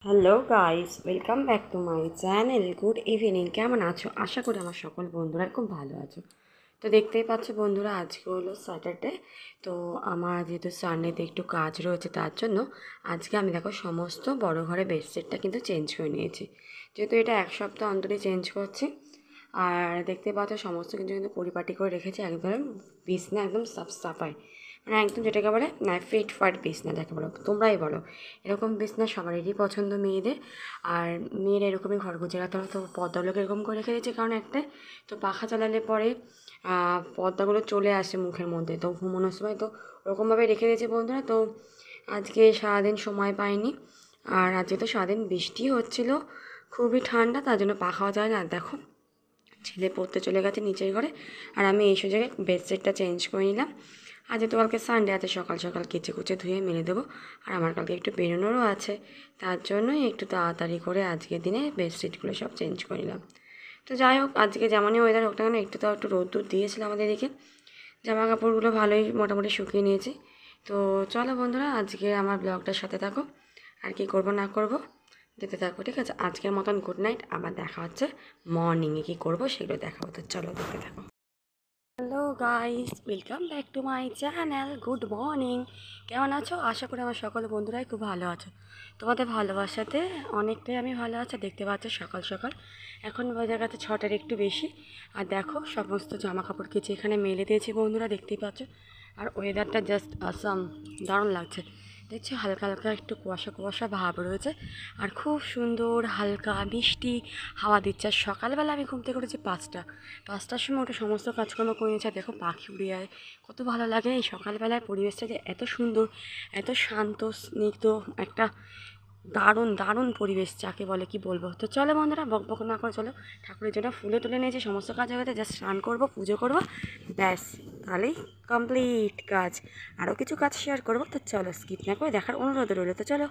Hello guys, welcome back to my channel. Good evening. কেমন আছো? আশা করি আমার সকল বন্ধুরা খুব ভালো আছো। তো দেখতেই পাচ্ছ বন্ধুরা, আজকে হলো স্যাটারডে। তো আমার যেহেতু সানডেতে একটু কাজ রয়েছে, তার জন্য আজকে আমি দেখো সমস্ত বড় ঘরে বেডশিটটা কিন্তু চেঞ্জ করে নিয়েছি। যেহেতু এটা এক সপ্তাহ অন্তরে চেঞ্জ করছি। আর দেখতে পাচ্ছ সমস্ত কিছু কিন্তু পরিপাটি করে রেখেছি, একদম বিছনা একদম সাফ সাফাই, মানে একদম যেটাকে বলে ফিট ফাট বিছনা যাকে বলো, তোমরাই বলো। এরকম বিছনা সবারই পছন্দ মেয়েদের। আর মেয়েরা এরকমই ঘর গুছিয়ে রাখতে হবে। তো পর্দাগুলোকে এরকম করে রেখে দিয়েছে, কারণ একটা তো পাখা চালালে পরে পর্দাগুলো চলে আসে মুখের মধ্যে, তো ঘুমানোর সময় তো ওরকমভাবে রেখে দিয়েছে বন্ধুরা। তো আজকে সারাদিন সময় পাইনি। আর আজকে তো সারাদিন বৃষ্টি হচ্ছিলো, খুবই ঠান্ডা, তার জন্য পাখাও যায় না। দেখো ছেলে পড়তে চলে গেছে নিচের ঘরে, আর আমি এই সুযোগে বেডশিটটা চেঞ্জ করে নিলাম। আজ যেহেতু কালকে সানডে আছে, সকাল সকাল কেচে কুচে ধুয়ে মেলে দেবো। আর আমার কালকে একটু বেরোনোরও আছে, তার জন্যই একটু তাড়াতাড়ি করে আজকের দিনে বেডশিটগুলো সব চেঞ্জ করে নিলাম। তো যাই হোক, আজকে যেমনই ওয়েদার হোক না কেন, একটু তাও একটু রোদ্দুর দিয়েছিল আমাদের এদিকে। জামা কাপড়গুলো ভালোই মোটামুটি শুকিয়ে নিয়েছি। তো চলো বন্ধুরা, আজকে আমার ব্লগটার সাথে থাকো, আর কি করব না করব যেতে থাকো, ঠিক আছে? আজকের মতন গুড নাইট। আবার দেখা হচ্ছে মর্নিংয়ে কী করবো সেগুলো দেখাবো। তো চলো দেখতে থাকো। Hello guys, welcome back to my channel. Good morning. কেমন আছো? আশা করি আমার সকল বন্ধুরাই খুব ভালো আছো। তোমাদের ভালোবাসাতে অনেকটাই আমি ভালো আছি। দেখতে পাচ্ছ সকাল সকাল এখন বাজে গেছে 6টার একটু বেশি। আর দেখো সমস্ত জামা কাপড় কেচে এখানে মেলে দিয়েছি বন্ধুরা, দেখতেই পাচ্ছ। আর ওয়েদারটা জাস্ট আসাম, দারুণ লাগছে। দেখছি হালকা হালকা একটু কুয়াশা কুয়াশা ভাব রয়েছে, আর খুব সুন্দর হালকা মিষ্টি হাওয়া দিচ্ছে। আর সকালবেলা আমি ঘুম থেকে উঠেছি 5টার সময় উঠে সমস্ত কাজকর্ম করে নিয়েছি। আর দেখো পাখি উড়ে যায়, কত ভালো লাগে এই সকালবেলার পরিবেশটা, যে এত সুন্দর, এত শান্ত স্নিগ্ধ একটা দারুণ দারুণ পরিবেশ যাকে বলে, কি বলবো। তো চলো বন্ধুরা, বক বক না করে চলো, ঠাকুরের জন্য ফুলে তুলে নিয়েছি, সমস্ত কাজ হয়ে গেছে, জাস্ট স্নান করবো, পুজো করবো, ব্যাস, তাহলেই কমপ্লিট কাজ। আরও কিছু কাজ শেয়ার করবো, তো চলো স্কিপ না করে দেখার অনুরোধ রইলো। তো চলো।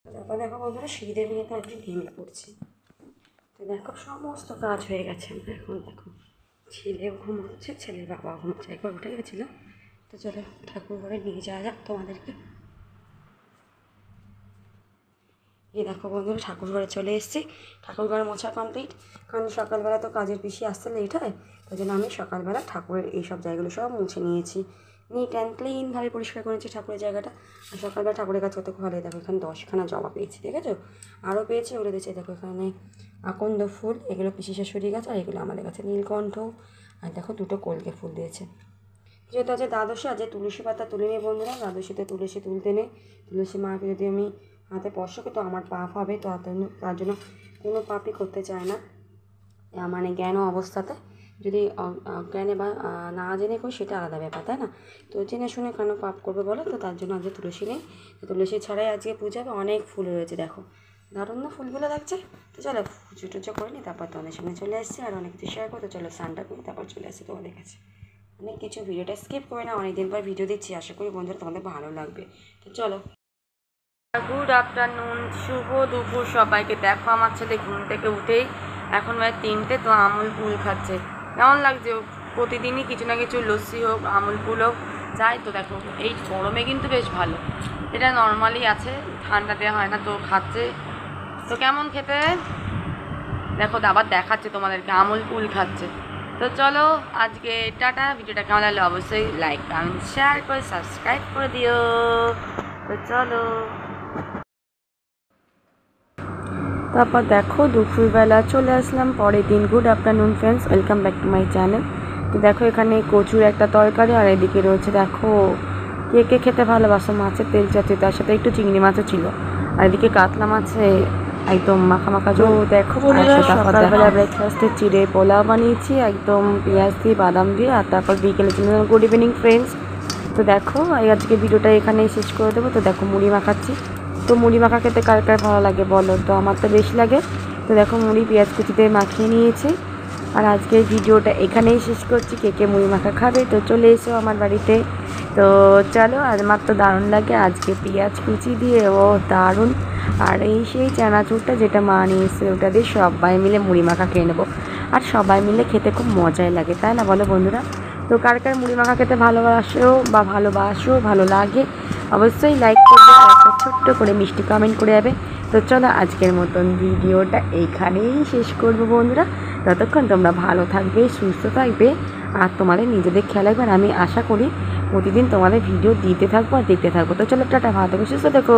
তারপর দেখো বন্ধুরা, সিঁড়ি নিয়ে তো একটু নেমে পড়ছি। তো দেখো সমস্ত কাজ হয়ে গেছে আমার। এখন দেখো ছেলেও ঘুমোচ্ছে, ছেলের বাবাও ঘুমোচ্ছে, একবার উঠে গেছিলো। তো চলো ঠাকুর ঘরে নিয়ে যাওয়া যাক তোমাদেরকে। এই দেখো বন্ধুরা, ঠাকুর ঘরে চলে এসেছি। ঠাকুর ঘরে মোছা কমপ্লিট, কারণ সকালবেলা তো কাজের বেশি আসতে লেট হয়, তাই জন্য আমি সকালবেলা ঠাকুরের এইসব জায়গাগুলো সব মুছে নিয়েছি। নিট অ্যান্ড ক্লিনভাবে পরিষ্কার করেছি ঠাকুরের জায়গাটা। আর সকালবেলা ঠাকুরের কাজ করতে খুব ভালোই। দেখো এখানে 10খানা জবা পেয়েছি, ঠিক আছে? আরও পেয়েছি, ওগুলো দিয়েছে। দেখো এখানে আকন্দ ফুল, এগুলো পিসি শাশুড়ি গাছ, আর এগুলো আমাদের কাছে নীলকণ্ঠ। আর দেখো দুটো কলকে ফুল দিয়েছে। যেহেতু আছে দ্বাদশী, আজ তুলসী পাতা তুলে নিই বন্ধুরা। দ্বাদশীতে তুলসী তুলতে নেই, তুলসী মাকে যদি আমি হাতে স্পর্শ করি তো আমার পাপ হবে। তো তার জন্য কোনো পাপই করতে চায় না, মানে জ্ঞান অবস্থাতে। যদি অজ্ঞানে বা না জেনে করি সেটা আলাদা ব্যাপার, তাই না? তো জেনে শুনে কেন পাপ করবে বলো? তো তার জন্য আজকে তুলসী নেই। তুলসী ছাড়াই আজকে পূজা হবে। অনেক ফুল রয়েছে, দেখো দারুণ না ফুলগুলো লাগছে। তো চলো পুজো টুজো করে নিই, তারপর তোমাদের সঙ্গে চলে এসেছি। আর অনেক কিছু শেয়ার করতে, চলো স্নানটা করি, তারপর চলে আসছি তোমাদের কাছে। অনেক কিছু, ভিডিওটা স্কিপ করে না, অনেকদিন পর ভিডিও দিচ্ছি, আশা করি বন্ধুরা তোমাদের ভালো লাগবে। তো চলো। গুড আফটারনুন, শুভ দুপুর সবাইকে। দেখো আমার ছেলে ঘুম থেকে উঠেই এখন প্রায় 3টে, তো আমুল কুল খাচ্ছে। কেমন লাগছে? প্রতিদিনই কিছু না কিছু লস্যি হোক, আমুল কুল হোক, যাই। তো দেখো এই গরমে কিন্তু বেশ ভালো, এটা নর্মালি আছে, ঠান্ডাতে হয় না, তো খাচ্ছে। তো কেমন খেতে দেখো, আবার দেখাচ্ছে তোমাদেরকে, আমুল কুল খাচ্ছে। তো চলো আজকে টাটা। ভিডিওটা কেমন লাগলো অবশ্যই লাইক কমেন্ট শেয়ার করে সাবস্ক্রাইব করে দিও। তো চলো। তারপর দেখো দুপুরবেলা চলে আসলাম পরের দিন। Good afternoon friends, welcome back to my channel. তো দেখো এখানে কচুর একটা তরকারি, আর এদিকে রয়েছে দেখো কে কে খেতে ভালোবাসো মাছের তেল চাচি, তার সাথে একটু চিংড়ি মাছও ছিল। আর এদিকে কাতলা মাছে একদম মাখা মাখা। তো দেখো সকালবেলা ব্রেকফাস্টে চিড়ে পোলাও বানিয়েছি, একদম পেঁয়াজ দিয়ে বাদাম দিয়ে। আর তারপর বিকেলে ছিল গুড ইভিনিং ফ্রেন্ডস। তো দেখো আজকে ভিডিওটা এখানেই শেষ করে দেবো। তো দেখো মুড়ি মাখাচ্ছি। তো মুড়ি মাখা খেতে কার কার ভালো লাগে বলো? তো আমার তো বেশি লাগে। তো দেখো মুড়ি পেঁয়াজ কুচিতে মাখিয়ে নিয়েছি। আর আজকের ভিডিওটা এখানেই শেষ করছি। কে কে মুড়ি মাখা খাবে তো চলে এসো আমার বাড়িতে। তো চলো, আজ মাত্র দারুণ লাগে আজকে পেঁয়াজ কুচি দিয়ে, ও দারুণ। আর এই সেই চানাচুরটা যেটা মা নিয়েছে, ওটা দিয়ে সবাই মিলে মুড়ি মাখা খেয়ে নেবো। আর সবাই মিলে খেতে খুব মজাই লাগে, তাই না বলো বন্ধুরা? তো কার কার মুড়ি মাখা খেতে ভালোবাসো ভালো লাগে অবশ্যই লাইক করবে, আর একটা ছোট্ট করে মিষ্টি কমেন্ট করে যাবে। তো চলো আজকের মতন ভিডিওটা এইখানেই শেষ করবো বন্ধুরা। ততক্ষণ তোমরা ভালো থাকবে, সুস্থ থাকবে, আর তোমাদের নিজেদের খেয়াল রাখবে। আর আমি আশা করি প্রতিদিন তোমাদের ভিডিও দিতে থাকবো আর দেখতে থাকবো। তো চলো টাটা, ভালো থেকো, সুস্থ থেকো।